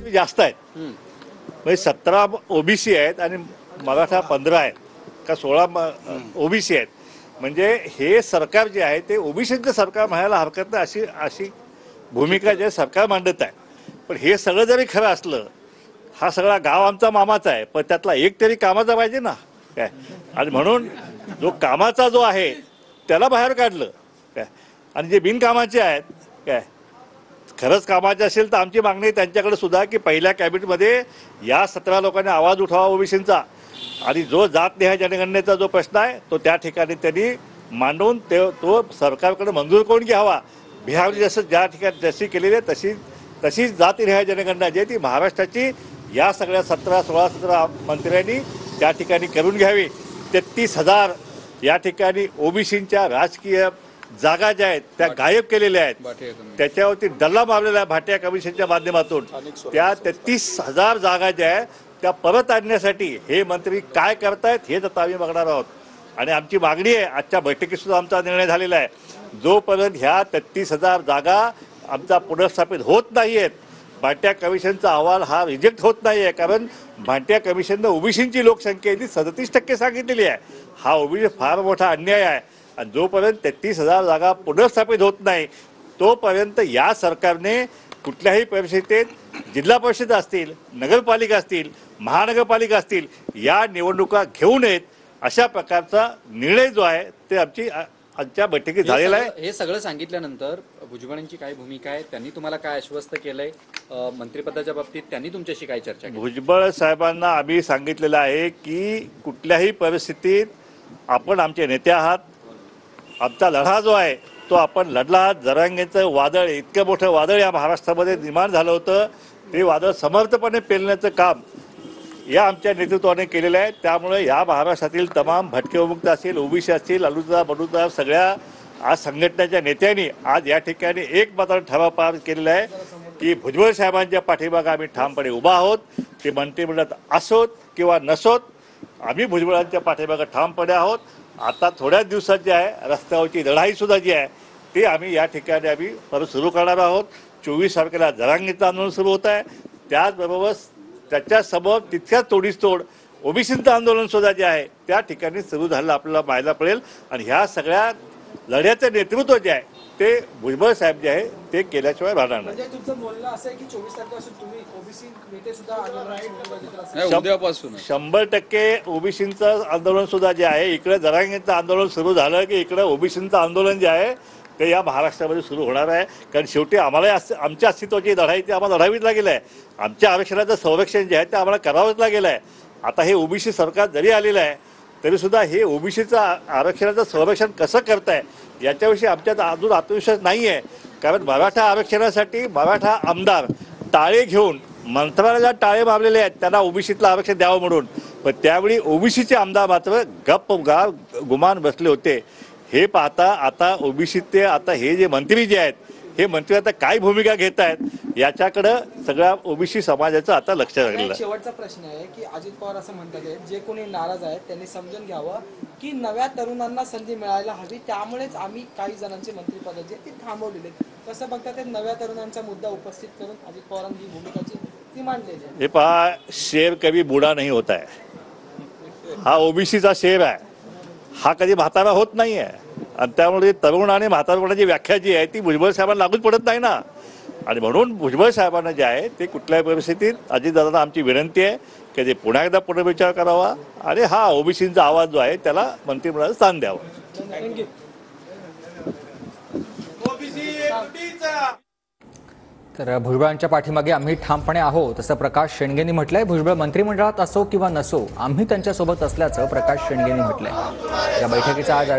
जास्त आहेत, म्हणजे 17 ओबीसी आहेत आणि मराठा 15 आहेत का 16 ओबीसी आहेत. म्हणजे हे सरकार जे आहे ते ओबीसीचं सरकार म्हणायला हरकत नाही, अशी अशी भूमिका जे सरकार मांडत आहे. पण हे सगळं जरी खरं असलं, हा सगळा गाव आमचा मामाचा आहे, पण त्यातला एक तरी कामाचा पाहिजे ना काय. आणि म्हणून जो कामाचा जो आहे त्याला बाहेर काढलं काय, आणि जे बिनकामाचे आहेत काय, खरंच कामाचे असेल तर आमची मागणी आहे त्यांच्याकडे सुद्धा की पहिल्या कॅबिनेटमध्ये या 17 लोकांनी आवाज उठवावा ओबीसींचा, आणि जो जातनिहाय जनगणनेचा जो प्रश्न आहे तो त्या ठिकाणी त्यांनी मांडून तो सरकारकडे मंजूर करून घ्यावा. बिहारमध्ये जसं ज्या ठिकाणी जशी केलेली आहे तशीच जातनिहाय जनगणना जी आहे ती महाराष्ट्राची या सगळ्या 16 मंत्र्यांनी त्या ठिकाणी करून घ्यावी. 33,000 या ठिकाणी ओबीसींच्या राजकीय जागा ज्या आहेत त्या गायब केलेल्या आहेत, त्याच्यावरती डल्ला मारलेला आहे भाटिया कमिशनच्या माध्यमातून. त्या 33,000 जागा ज्या आहेत त्या परत आणण्यासाठी हे मंत्री काय करतायत हेच आता आम्ही बघणार आहोत. आणि आमची मागणी आहे, आजच्या बैठकीतसुद्धा आमचा निर्णय झालेला आहे, जोपर्यंत ह्या 33,000 जागा आमचा पुनर्स्थापित होत नाही आहेत, भाटिया कमिशनचा अहवाल हा रिजेक्ट होत नाही आहे, कारण भाटिया कमिशननं ओबीसींची लोकसंख्या ती 37% सांगितलेली आहे. हा ओबीसी फार मोठा अन्याय आहे. आणि जोपर्यंत 33,000 जागा पुनर्स्थापित होत नाही तोपर्यंत या सरकारने कुठल्याही परिस्थितीत जिल्हा परिषद असतील, नगरपालिका असतील, महानगरपालिका असतील या निवडणुका घेऊ नयेत, अशा प्रकारचा निर्णय जो आहे ते आजच्या बैठकीत झालेला आहे. हे सगळं सांगितल्यानंतर भुजबळांची काय भूमिका आहे, त्यांनी तुम्हाला काय आश्वस्त केलंय मंत्रिपदाच्या बाबतीत, त्यांनी तुमच्याशी काय चर्चा केली? भुजबळ साहेबांना आम्ही सांगितलेलं आहे की कुठल्याही परिस्थितीत आपण आमचे नेते आहात, आमचा लढा जो आहे तो आपण लढला आहात. जरांगेचं वादळ, इतकं मोठं वादळ या महाराष्ट्रामध्ये निर्माण झालं होतं, ते वादळ समर्थपणे पेलण्याचं काम या आमच्या नेतृत्वाने केलेलं आहे. त्यामुळे या महाराष्ट्रातील तमाम भटके विमुक्त असतील, ओबीसी असतील, अलुदार बलुदार सगळ्या आज संघटनेच्या नेत्यांनी आज या ठिकाणी एक मात्र ठराव पार केलेला आहे की भुजबळ साहेबांच्या पाठीमागे आम्ही ठामपणे उभा आहोत. ते मंत्रिमंडळात असोत किंवा नसोत, आम्ही भुजबळांच्या पाठीमागे ठामपणे आहोत. आता थोड्याच दिवसात जे आहे रस्त्यावरची लढाईसुद्धा जी आहे ती आम्ही या ठिकाणी आम्ही परत सुरू करणार आहोत. 24 तारखेला जरांगेचं आंदोलन सुरू होत आहे, त्याचबरोबर त्याच्यासमोर तितक्याच तोडीसतोड ओबीसीचं आंदोलन सुद्धा जे आहे त्या ठिकाणी सुरू झालं आपल्याला पाहायला पडेल. आणि ह्या सगळ्या लढ्याचं नेतृत्व जे आहे ते भुजबळ साहेब जे आहे ते केल्याशिवाय राहणार नाही. तुमचं बोलणं असं आहे की 24 तारखेपासून तुम्ही ओबीसी नेते सुद्धा उद्यापासून 100% ओबीसीचं आंदोलन सुद्धा जे आहे, इकडे जरांगेचं आंदोलन सुरू झालं की इकडे ओबीसीचं आंदोलन जे आहे ते या महाराष्ट्रामध्ये सुरू होणार आहे. कारण शेवटी आम्हाला आमच्या अस्तित्वाची लढाई ती आम्हाला लढावीच लागेल आहे. आमच्या आरक्षणाचं संरक्षण जे आहे ते आम्हाला करावंच लागेल आहे. आता हे ओबीसी सरकार जरी आलेलं आहे तरीसुद्धा हे ओबीसीचं आरक्षणाचं संरक्षण कसं करताय याच्याविषयी आमच्यात अजून आत्मविश्वास नाही आहे. कारण मराठा आरक्षणासाठी मराठा आमदार टाळे घेऊन मंत्रालयाला टाळे मारलेले आहेत त्यांना ओबीसीतलं आरक्षण द्यावं म्हणून, पण त्यावेळी ओबीसीचे आमदार मात्र गप्प गुमान बसले होते. हे पाहता आता ओबीसीचे आता हे जे मंत्री जे आहेत हे मंत्री आता काय भूमिका घेत आहेत याच्याकडं सगळ्या ओबीसी समाजाचं आता लक्ष लागलेलं आहे. शेवटचा प्रश्न आहे की अजित पवार असं म्हणतात जे कोणी नाराज आहेत त्यांनी समजून घ्यावं की नव्या तरुणांना संधी मिळायला हवी, त्यामुळेच आम्ही काही जणांचे मंत्रिपदाचे ते थांबवलेले. कसं बघतात ते नव्या तरुणांचा मुद्दा उपस्थित करून अजित पवारांनी भूमिकाची ती मांडलेली आहे. हे पहा, शेर कधी बुडा नाही होत आहे. हा ओबीसीचा शेर आहे, हा कधी म्हातारा होत नाही आहे. आणि त्यामुळे तरुण आणि म्हातारपणाची व्याख्या जी आहे ती भुजबळ साहेबांना लागूच पडत नाही ना. आणि म्हणून भुजबळ साहेबांना जे आहे ते कुठल्याही परिस्थितीत अजितदादांना आमची विनंती आहे की ते पुन्हा एकदा पुनर्विचार करावा आणि हा ओबीसीचा आवाज जो आहे त्याला मंत्रिमंडळात स्थान द्यावं. तर भुजबळांच्या पाठीमागे आम्ही ठामपणे आहोत असं प्रकाश शेंडगेंनी म्हटलंय. भुजबळ मंत्रिमंडळात असो किंवा नसो आम्ही त्यांच्यासोबत असल्याचं प्रकाश शेंडगेंनी म्हटलंय. या बैठकीचा आज